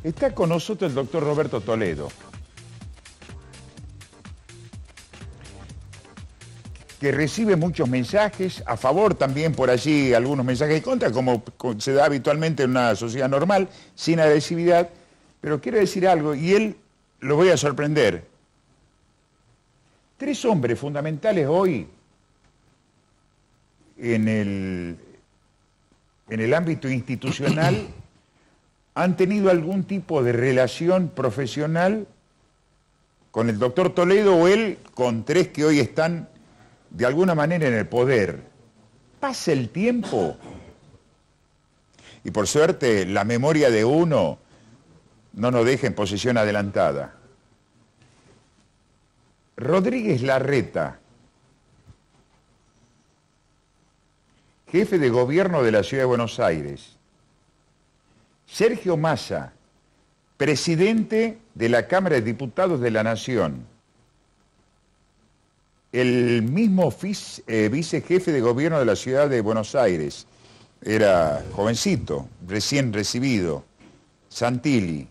Está con nosotros el doctor Roberto Toledo, que recibe muchos mensajes, a favor también por allí, algunos mensajes en contra, como se da habitualmente en una sociedad normal, sin agresividad, pero quiero decir algo, y él lo voy a sorprender. 3 hombres fundamentales hoy en el ámbito institucional han tenido algún tipo de relación profesional con el doctor Toledo o él con 3 que hoy están de alguna manera en el poder. Pasa el tiempo y por suerte la memoria de uno no nos deja en posición adelantada. Rodríguez Larreta, jefe de gobierno de la Ciudad de Buenos Aires. Sergio Massa, presidente de la Cámara de Diputados de la Nación. El mismo vicejefe de gobierno de la Ciudad de Buenos Aires, era jovencito, recién recibido, Santilli.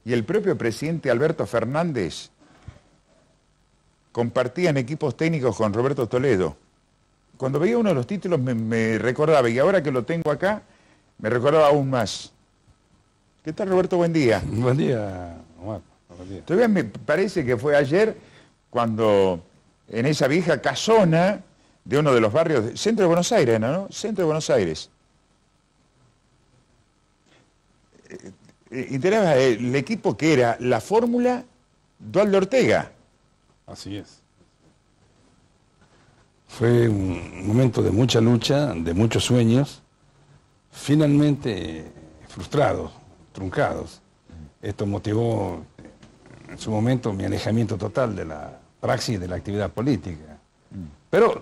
Y el propio presidente Alberto Fernández compartían equipos técnicos con Roberto Toledo. Cuando veía uno de los títulos me recordaba, y ahora que lo tengo acá, me recordaba aún más. ¿Qué tal, Roberto? Buen día. Buen día, Omar. Buen día. Todavía me parece que fue ayer cuando en esa vieja casona de uno de los barrios del centro de Buenos Aires, ¿no? Centro de Buenos Aires. Integraba el equipo que era la Fórmula Dualde Ortega. Así es. Fue un momento de mucha lucha, de muchos sueños, finalmente frustrados, truncados. Esto motivó en su momento mi alejamiento total de la praxis de la actividad política. Pero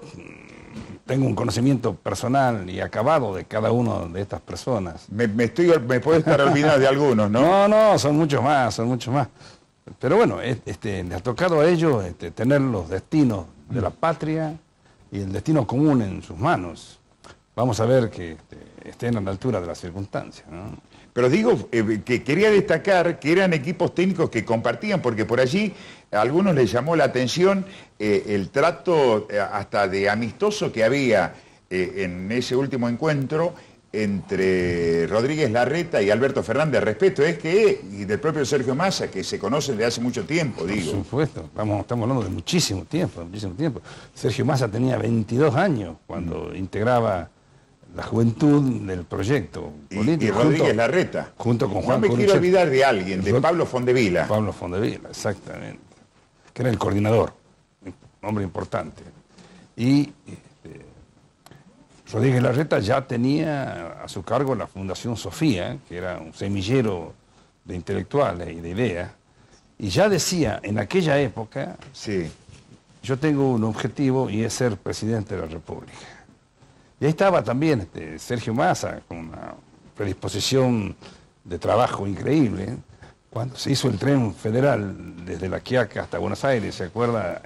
tengo un conocimiento personal y acabado de cada una de estas personas. Me puedo estar olvidando de algunos, ¿no? No, son muchos más, son muchos más. Pero bueno, le ha tocado a ellos tener los destinos de la patria y el destino común en sus manos. Vamos a ver que estén a la altura de las circunstancias, ¿no? Pero digo que quería destacar que eran equipos técnicos que compartían, porque por allí a algunos les llamó la atención el trato hasta de amistoso que había en ese último encuentro entre Rodríguez Larreta y Alberto Fernández. Respeto y del propio Sergio Massa, que se conocen desde hace mucho tiempo, digo. Por supuesto, estamos hablando de muchísimo tiempo, Sergio Massa tenía 22 años cuando integraba la juventud del proyecto político. Y Rodríguez Larreta. Junto con Juan No me Coruchet. quiero olvidar de alguien, de Pablo Fondevila. Pablo Fondevila, exactamente. Que era el coordinador, un hombre importante. Y Rodríguez Larreta ya tenía a su cargo la Fundación Sofía, que era un semillero de intelectuales y de ideas, y ya decía en aquella época, sí, yo tengo un objetivo y es ser presidente de la República. Y ahí estaba también Sergio Massa, con una predisposición de trabajo increíble. Cuando se hizo el tren federal desde La Quiaca hasta Buenos Aires, ¿se acuerda?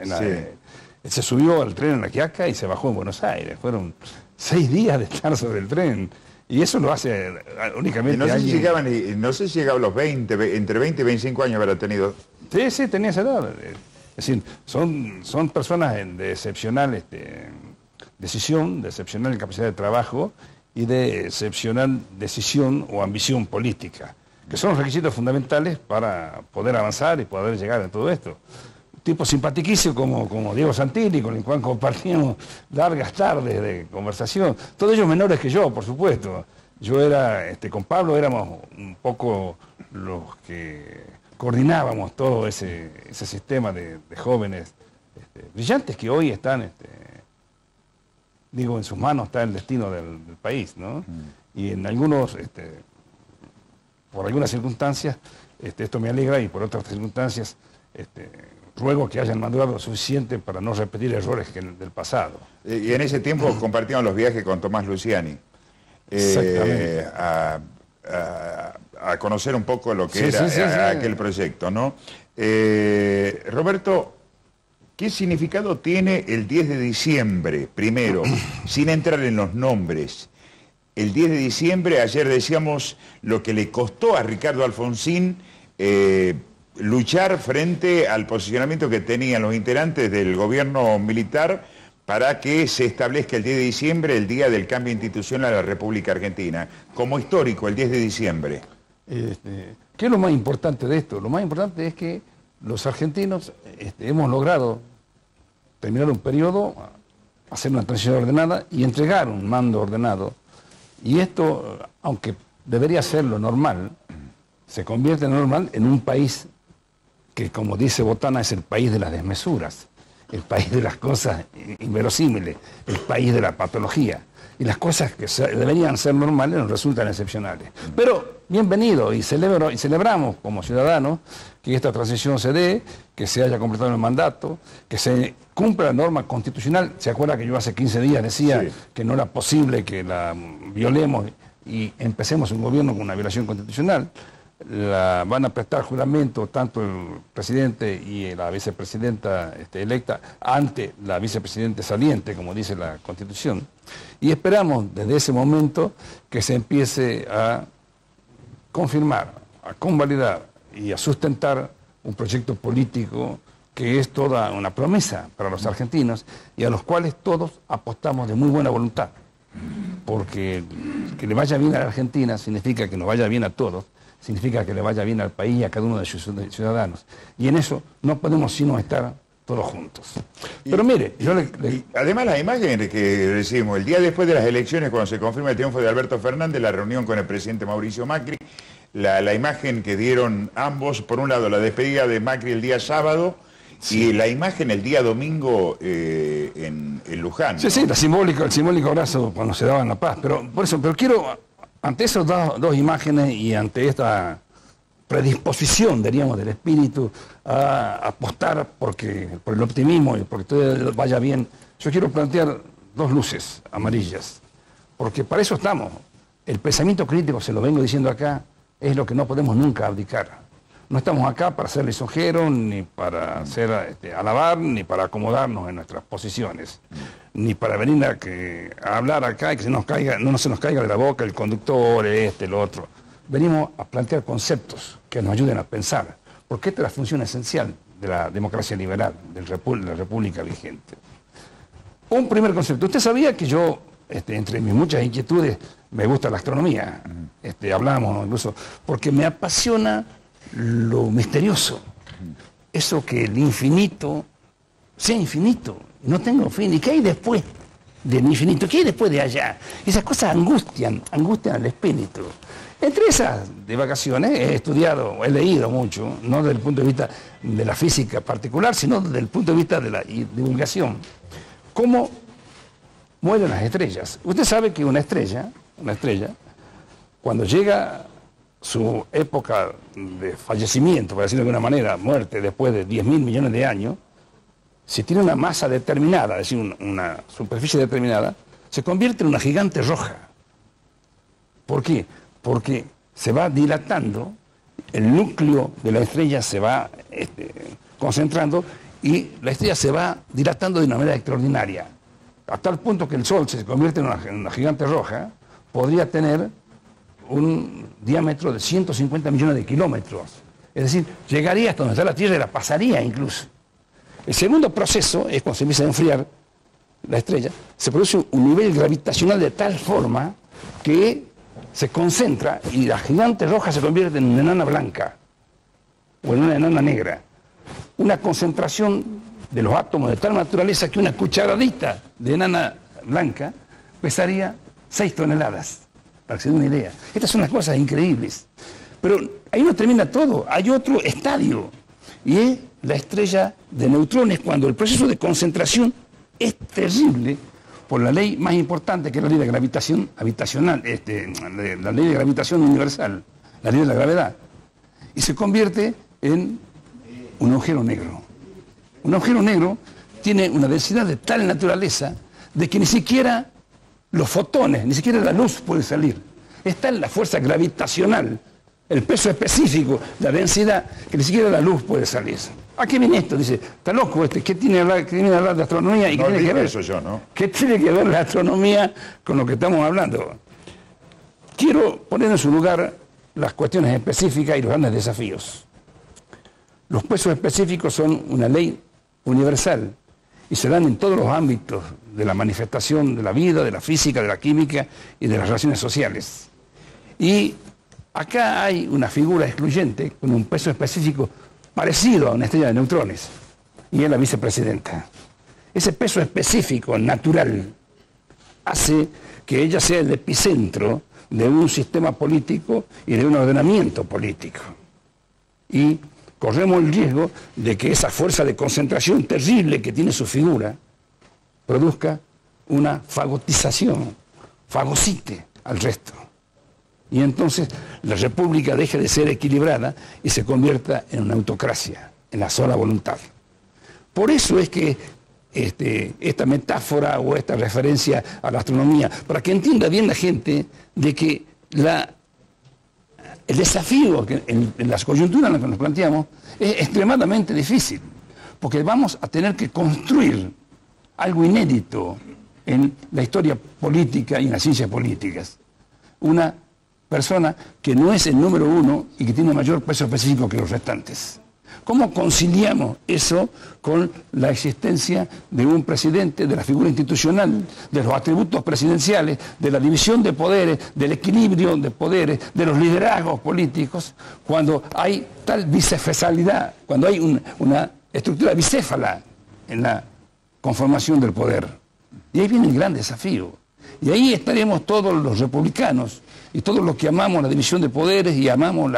Se subió al tren en La Quiaca y se bajó en Buenos Aires. Fueron 6 días de estar sobre el tren. Y eso lo hace únicamente no sé alguien... no sé si llegaba a los 20, entre 20 y 25 años habrá tenido. Sí, tenía esa edad. Es decir, son personas de excepcional decisión, de excepcional capacidad de trabajo y de excepcional decisión o ambición política, que son los requisitos fundamentales para poder avanzar y poder llegar a todo esto. Un tipo simpaticísimo como Diego Santilli, con el cual compartíamos largas tardes de conversación, todos ellos menores que yo, por supuesto. Yo era, con Pablo éramos un poco los que coordinábamos todo ese sistema de jóvenes brillantes que hoy están... en sus manos está el destino del país, ¿no? Y en algunos, por algunas circunstancias, esto me alegra y por otras circunstancias, ruego que hayan madurado lo suficiente para no repetir errores del pasado. Y en ese tiempo compartíamos los viajes con Tomás Luciani. Exactamente. A conocer un poco lo que era aquel proyecto, ¿no? Roberto, ¿qué significado tiene el 10 de diciembre, primero, sin entrar en los nombres, el 10 de diciembre, ayer decíamos lo que le costó a Ricardo Alfonsín luchar frente al posicionamiento que tenían los integrantes del gobierno militar para que se establezca el 10 de diciembre, el día del cambio institucional de la República Argentina. Como histórico, el 10 de diciembre. ¿Qué es lo más importante de esto? Lo más importante es que los argentinos hemos logrado terminar un periodo, hacer una transición ordenada y entregar un mando ordenado. Y esto, aunque debería ser lo normal, se convierte en normal en un país que, como dice Botana, es el país de las desmesuras, el país de las cosas inverosímiles, el país de la patología. Y las cosas que deberían ser normales nos resultan excepcionales. Pero bienvenido, y celebramos como ciudadanos que esta transición se dé, que se haya completado el mandato, que se cumpla la norma constitucional. ¿Se acuerda que yo hace 15 días decía que no era posible que la violemos y empecemos un gobierno con una violación constitucional? Van a prestar juramento tanto el presidente y la vicepresidenta electa ante la vicepresidenta saliente, como dice la Constitución, y esperamos desde ese momento que se empiece a confirmar, a convalidar y a sustentar un proyecto político que es toda una promesa para los argentinos y a los cuales todos apostamos de muy buena voluntad, porque que le vaya bien a la Argentina significa que nos vaya bien a todos, significa que le vaya bien al país y a cada uno de sus ciudadanos. Y en eso no podemos sino estar todos juntos. Pero mire, y además las imágenes que recibimos el día después de las elecciones, cuando se confirma el triunfo de Alberto Fernández, la reunión con el presidente Mauricio Macri, la imagen que dieron ambos, por un lado la despedida de Macri el día sábado, y la imagen el día domingo en Luján, ¿no? Sí, el simbólico abrazo cuando se daban la paz. Pero quiero, ante esas dos imágenes y ante esta predisposición, diríamos, del espíritu a apostar por el optimismo y porque todo vaya bien, yo quiero plantear dos luces amarillas, porque para eso estamos. El pensamiento crítico, se lo vengo diciendo acá, es lo que no podemos nunca abdicar. No estamos acá para ser lisonjeros, ni para alabar, ni para acomodarnos en nuestras posiciones, ni para venir a hablar acá y que no se nos caiga de la boca el conductor, el otro. Venimos a plantear conceptos que nos ayuden a pensar, porque esta es la función esencial de la democracia liberal, de la república vigente. Un primer concepto. Usted sabía que yo, entre mis muchas inquietudes, me gusta la astronomía. Hablamos incluso, porque me apasiona lo misterioso, eso que el infinito sea infinito, no tengo fin, y qué hay después del infinito, qué hay después de allá. Esas cosas angustian al espíritu. Entre esas divagaciones he estudiado, he leído mucho, no desde el punto de vista de la física particular, sino desde el punto de vista de la divulgación, cómo mueren las estrellas. Usted sabe que una estrella, cuando llega su época de fallecimiento, por decirlo de alguna manera, muerte después de 10.000 millones de años, si tiene una masa determinada, es decir, una superficie determinada, se convierte en una gigante roja. ¿Por qué? Porque se va dilatando, el núcleo de la estrella se va concentrando y la estrella se va dilatando de una manera extraordinaria. A tal punto que el Sol se convierte en una gigante roja, podría tener un diámetro de 150 millones de kilómetros. Es decir, llegaría hasta donde está la Tierra y la pasaría incluso. El segundo proceso es cuando se empieza a enfriar la estrella, se produce un nivel gravitacional de tal forma que se concentra y la gigante roja se convierte en una enana blanca o en una enana negra. Una concentración de los átomos de tal naturaleza que una cucharadita de enana blanca pesaría 6 toneladas. Para que se dé una idea. Estas son las cosas increíbles. Pero ahí no termina todo. Hay otro estadio. Y es la estrella de neutrones, cuando el proceso de concentración es terrible por la ley más importante, que es la ley de gravitación habitacional, la ley de gravitación universal, la ley de la gravedad. Y se convierte en un agujero negro. Un agujero negro tiene una densidad de tal naturaleza de que ni siquiera los fotones, ni siquiera la luz puede salir. Está en la fuerza gravitacional, el peso específico, la densidad, que ni siquiera la luz puede salir. ¿A qué viene esto? Dice, está loco ¿qué tiene que hablar de astronomía? ¿Y no qué tiene que ver eso yo, ¿no? ¿Qué tiene que ver la astronomía con lo que estamos hablando? quiero poner en su lugar las cuestiones específicas y los grandes desafíos. Los pesos específicos son una ley universal y se dan en todos los ámbitos de la manifestación de la vida, de la física, de la química y de las relaciones sociales. Y acá hay una figura excluyente con un peso específico parecido a una estrella de neutrones, y es la vicepresidenta. Ese peso específico, natural, hace que ella sea el epicentro de un sistema político y de un ordenamiento político. Y corremos el riesgo de que esa fuerza de concentración terrible que tiene su figura produzca una fagotización, fagocite al resto. Y entonces la república deje de ser equilibrada y se convierta en una autocracia, en la sola voluntad. Por eso es que esta metáfora o esta referencia a la astronomía, para que entienda bien la gente de que el desafío que en las coyunturas en las que nos planteamos es extremadamente difícil, porque vamos a tener que construir algo inédito en la historia política y en las ciencias políticas. Una persona que no es el número uno y que tiene mayor peso específico que los restantes. ¿Cómo conciliamos eso con la existencia de un presidente, de la figura institucional, de los atributos presidenciales, de la división de poderes, del equilibrio de poderes, de los liderazgos políticos, cuando hay tal bicefalidad, cuando hay una estructura bicéfala en la conformación del poder? Y ahí viene el gran desafío. Y ahí estaremos todos los republicanos y todos los que amamos la división de poderes y amamos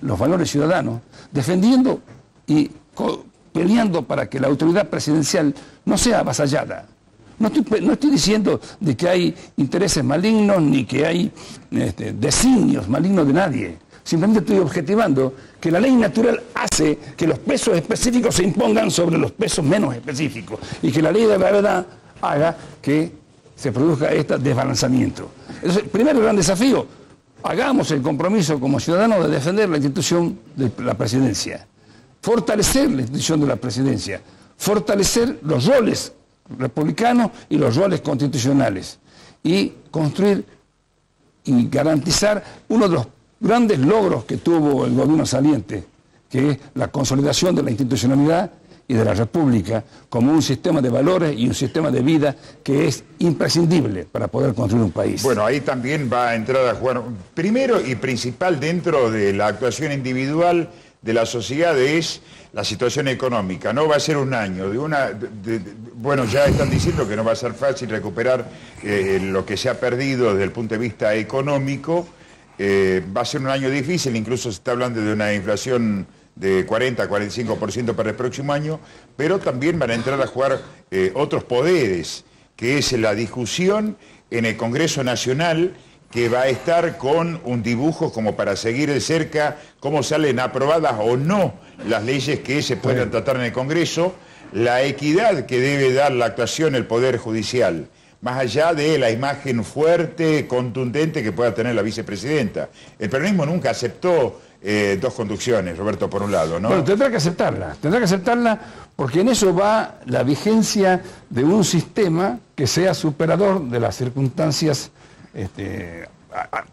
los valores ciudadanos, defendiendo y peleando para que la autoridad presidencial no sea avasallada. No estoy diciendo de que hay intereses malignos ni que hay designios malignos de nadie. Simplemente estoy objetivando que la ley natural hace que los pesos específicos se impongan sobre los pesos menos específicos y que la ley de gravedad haga que se produzca este desbalanzamiento. Entonces, el primer gran desafío, hagamos el compromiso como ciudadanos de defender la institución de la presidencia, fortalecer la institución de la presidencia, fortalecer los roles republicanos y los roles constitucionales y construir y garantizar uno de los grandes logros que tuvo el gobierno saliente, que es la consolidación de la institucionalidad y de la República como un sistema de valores y un sistema de vida que es imprescindible para poder construir un país. Bueno, ahí también va a entrar a jugar, primero y principal dentro de la actuación individual de la sociedad, es la situación económica. No va a ser un año, bueno, ya están diciendo que no va a ser fácil recuperar lo que se ha perdido desde el punto de vista económico. Va a ser un año difícil, incluso se está hablando de una inflación de 40-45% para el próximo año, pero también van a entrar a jugar otros poderes, que es la discusión en el Congreso Nacional, que va a estar con un dibujo como para seguir de cerca cómo salen aprobadas o no las leyes que se puedan tratar en el Congreso, la equidad que debe dar la actuación el Poder Judicial, más allá de la imagen fuerte, contundente que pueda tener la vicepresidenta. El peronismo nunca aceptó dos conducciones, Roberto, por un lado, ¿no? Bueno, tendrá que aceptarla porque en eso va la vigencia de un sistema que sea superador de las circunstancias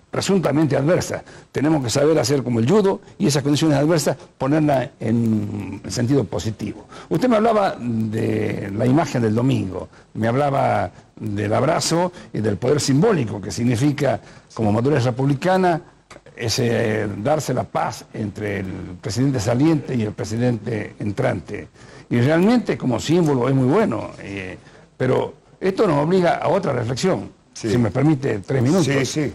presuntamente adversas. Tenemos que saber hacer como el judo y esas condiciones adversas ponerlas en sentido positivo. Usted me hablaba de la imagen del domingo, me hablaba del abrazo y del poder simbólico que significa como madurez republicana ese darse la paz entre el presidente saliente y el presidente entrante. Y realmente como símbolo es muy bueno, pero esto nos obliga a otra reflexión. Sí. Si me permite 3 minutos. Sí, sí.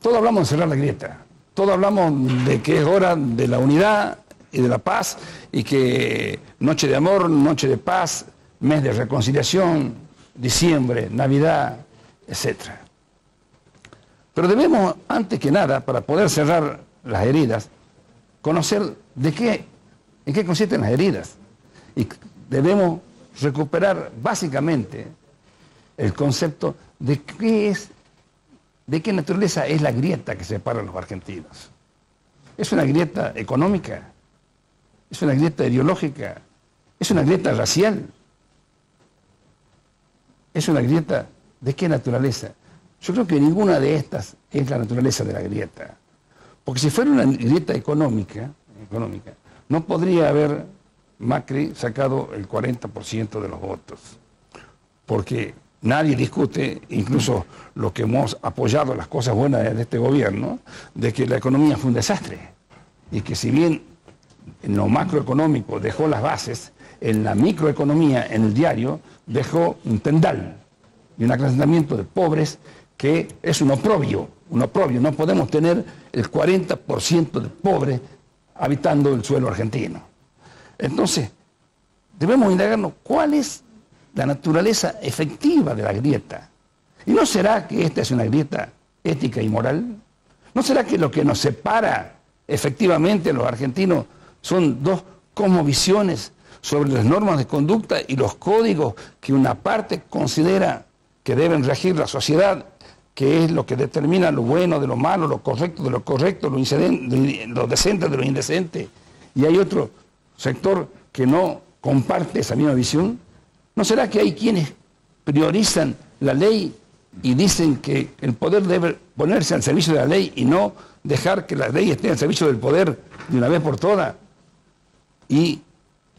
Todos hablamos de cerrar la grieta, todos hablamos de que es hora de la unidad y de la paz y que noche de amor, noche de paz, mes de reconciliación, diciembre, Navidad, etc. Pero debemos, antes que nada, para poder cerrar las heridas, conocer en qué consisten las heridas. Y debemos recuperar básicamente el concepto de qué naturaleza es la grieta que separa a los argentinos. ¿Es una grieta económica? ¿Es una grieta ideológica? ¿Es una grieta racial? ¿Es una grieta de qué naturaleza? Yo creo que ninguna de estas es la naturaleza de la grieta. Porque si fuera una grieta económica, no podría haber Macri sacado el 40% de los votos. Porque nadie discute, incluso los que hemos apoyado las cosas buenas de este gobierno, de que la economía fue un desastre. Y que si bien en lo macroeconómico dejó las bases, en la microeconomía, en el diario, dejó un tendal y un acrecentamiento de pobres que es un oprobio. No podemos tener el 40% de pobres habitando el suelo argentino. Entonces, debemos indagarnos cuál es la naturaleza efectiva de la grieta. ¿Y no será que esta es una grieta ética y moral? ¿No será que lo que nos separa efectivamente a los argentinos son dos cosmovisiones sobre las normas de conducta y los códigos que una parte considera que deben regir la sociedad, que es lo que determina lo bueno de lo malo, lo correcto de lo correcto, lo decente de lo indecente, y hay otro sector que no comparte esa misma visión? ¿No será que hay quienes priorizan la ley y dicen que el poder debe ponerse al servicio de la ley y no dejar que la ley esté al servicio del poder de una vez por todas? Y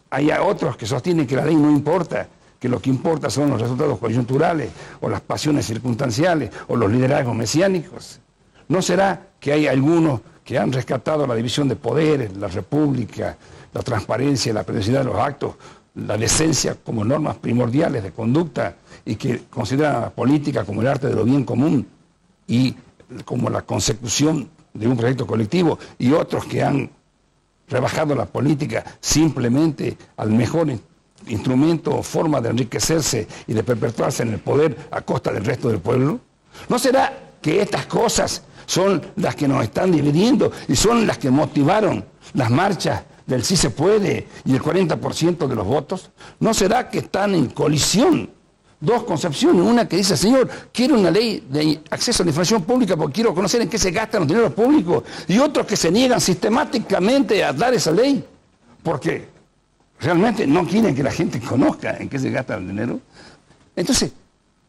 hay otros que sostienen que la ley no importa, que lo que importa son los resultados coyunturales o las pasiones circunstanciales o los liderazgos mesiánicos. ¿No será que hay algunos que han rescatado la división de poderes, la república, la transparencia, la periodicidad de los actos, la decencia como normas primordiales de conducta y que consideran la política como el arte de lo bien común y como la consecución de un proyecto colectivo, y otros que han rebajado la política simplemente al mejor instrumento o forma de enriquecerse y de perpetuarse en el poder a costa del resto del pueblo? ¿No será que estas cosas son las que nos están dividiendo y son las que motivaron las marchas del sí se puede y el 40% de los votos? ¿No será que están en colisión dos concepciones? Una que dice, señor, quiero una ley de acceso a la información pública porque quiero conocer en qué se gastan los dineros públicos, y otros que se niegan sistemáticamente a dar esa ley porque realmente no quieren que la gente conozca en qué se gasta el dinero. Entonces,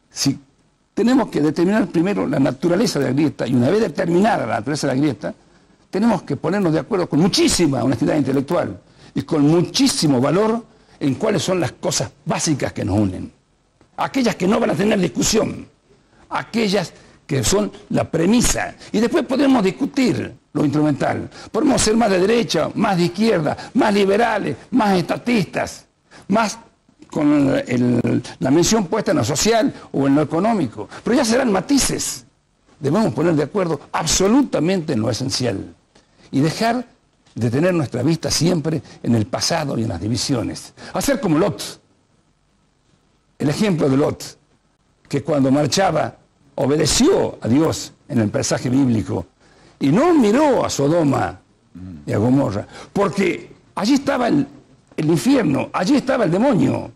si tenemos que determinar primero la naturaleza de la grieta, y una vez determinada la naturaleza de la grieta, tenemos que ponernos de acuerdo con muchísima honestidad intelectual y con muchísimo valor en cuáles son las cosas básicas que nos unen. Aquellas que no van a tener discusión, aquellas que son la premisa, y después podemos discutir lo instrumental. Podemos ser más de derecha, más de izquierda, más liberales, más estatistas, más con la mención puesta en lo social o en lo económico, pero ya serán matices. Debemos poner de acuerdo absolutamente en lo esencial y dejar de tener nuestra vista siempre en el pasado y en las divisiones. Hacer como Lot, el ejemplo de Lot, que cuando marchaba obedeció a Dios en el pasaje bíblico y no miró a Sodoma y a Gomorra, porque allí estaba el infierno, allí estaba el demonio.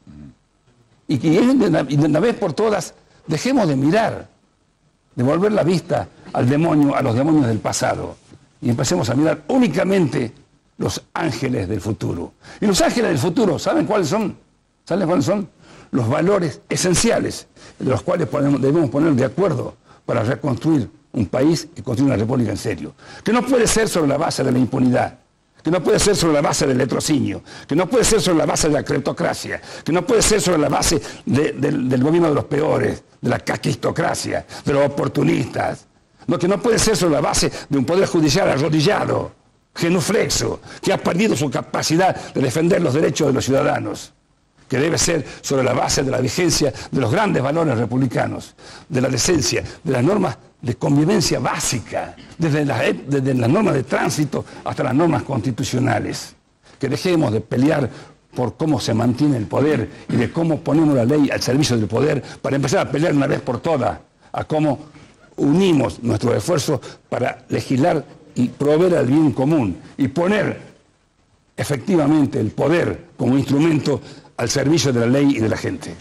Y que de una vez por todas dejemos de mirar, de volver la vista al demonio, a los demonios del pasado, y empecemos a mirar únicamente los ángeles del futuro. Y los ángeles del futuro, ¿saben cuáles son? ¿Saben cuáles son? Los valores esenciales de los cuales debemos poner de acuerdo para reconstruir un país y construir una república en serio. Que no puede ser sobre la base de la impunidad, que no puede ser sobre la base del latrocinio, que no puede ser sobre la base de la cleptocracia, que no puede ser sobre la base del gobierno de los peores, de la caquistocracia, de los oportunistas, que no puede ser sobre la base de un poder judicial arrodillado, genuflexo, que ha perdido su capacidad de defender los derechos de los ciudadanos, que debe ser sobre la base de la vigencia de los grandes valores republicanos, de la decencia, de las normas de convivencia básica, desde las normas de tránsito hasta las normas constitucionales. Que dejemos de pelear por cómo se mantiene el poder y de cómo ponemos la ley al servicio del poder, para empezar a pelear una vez por todas a cómo unimos nuestros esfuerzos para legislar y proveer al bien común y poner efectivamente el poder como instrumento al servicio de la ley y de la gente.